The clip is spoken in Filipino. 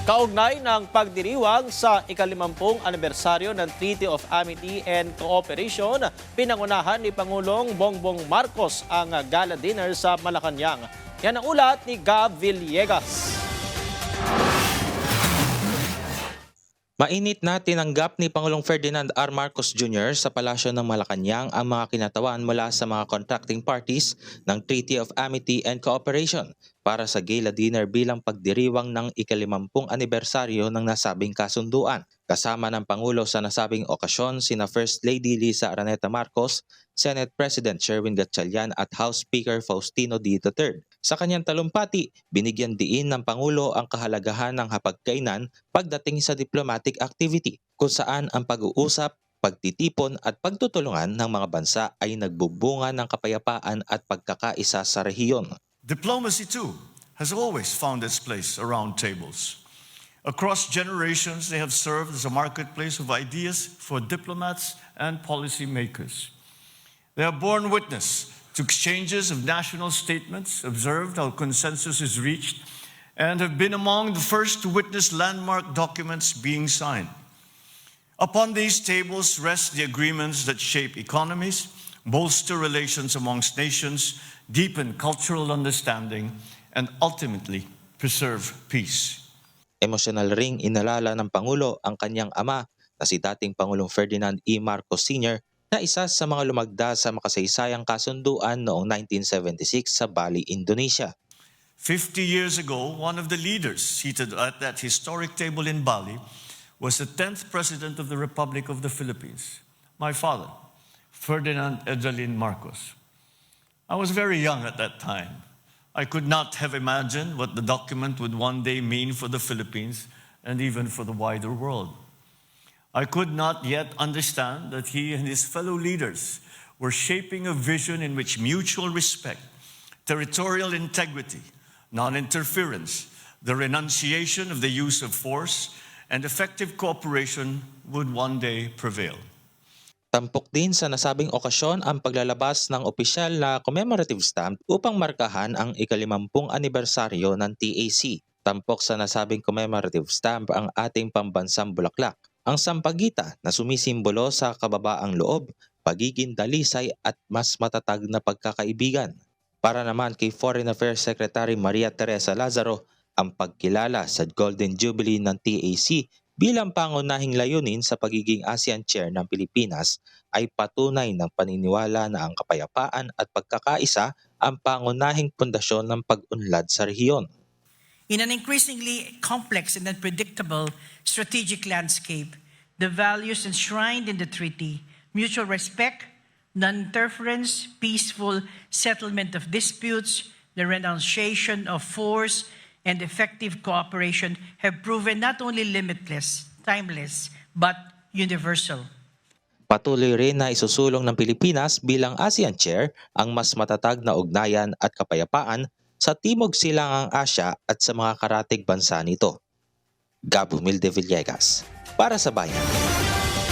Kaugnay ng pagdiriwang sa ika-50 anibersaryo ng Treaty of Amity and Cooperation, pinangunahan ni Pangulong Bongbong Marcos ang gala dinner sa Malacanang. Yan ang ulat ni Gab Villegas. Mainit na tinanggap ni Pangulong Ferdinand R. Marcos Jr. sa Palasyo ng Malacanang ang mga kinatawan mula sa mga contracting parties ng Treaty of Amity and Cooperation para sa gala dinner bilang pagdiriwang ng ika-50 anibersaryo ng nasabing kasunduan. Kasama ng Pangulo sa nasabing okasyon sina First Lady Liza Araneta Marcos, Senate President Sherwin Gatchalian at House Speaker Faustino D. III. Sa kanyang talumpati, binigyan diin ng Pangulo ang kahalagahan ng hapagkainan pagdating sa diplomatic activity kung saan ang pag-uusap, pagtitipon at pagtutulungan ng mga bansa ay nagbubunga ng kapayapaan at pagkakaisa sa rehiyon. Diplomacy too has always found its place around tables. Across generations, they have served as a marketplace of ideas for diplomats and policymakers. They have borne witness to exchanges of national statements, observed how consensus is reached, and have been among the first to witness landmark documents being signed. Upon these tables rest the agreements that shape economies, bolster relations amongst nations, deepen cultural understanding, and ultimately preserve peace. Emosyonal ring inalala ng Pangulo ang kanyang ama na si dating Pangulong Ferdinand E. Marcos Sr. na isa sa mga lumagda sa makasaysayang kasunduan noong 1976 sa Bali, Indonesia. 50 years ago, one of the leaders seated at that historic table in Bali was the 10th President of the Republic of the Philippines, my father, Ferdinand Edalin Marcos. I was very young at that time. I could not have imagined what the document would one day mean for the Philippines and even for the wider world. I could not yet understand that he and his fellow leaders were shaping a vision in which mutual respect, territorial integrity, non-interference, the renunciation of the use of force, and effective cooperation would one day prevail. Tampok din sa nasabing okasyon ang paglalabas ng opisyal na commemorative stamp upang markahan ang ika-50 anibersaryo ng TAC. Tampok sa nasabing commemorative stamp ang ating pambansang bulaklak, ang sampagita na sumisimbolo sa kababaang loob, pagiging dalisay at mas matatag na pagkakaibigan. Para naman kay Foreign Affairs Secretary Maria Teresa Lazaro, ang pagkilala sa Golden Jubilee ng TAC bilang pangunahing layunin sa pagiging ASEAN Chair ng Pilipinas ay patunay ng paniniwala na ang kapayapaan at pagkakaisa ang pangunahing pundasyon ng pag-unlad sa rehiyon. In an increasingly complex and unpredictable strategic landscape, the values enshrined in the treaty, mutual respect, non-interference, peaceful settlement of disputes, the renunciation of force, and effective cooperation have proven not only limitless, timeless, but universal. Patuloy rin na isusulong ng Pilipinas bilang ASEAN Chair ang mas matatag na ugnayan at kapayapaan sa Timog Silangang Asya at sa mga karatig bansa nito. Gab Humilde Villegas, para sa Bayan.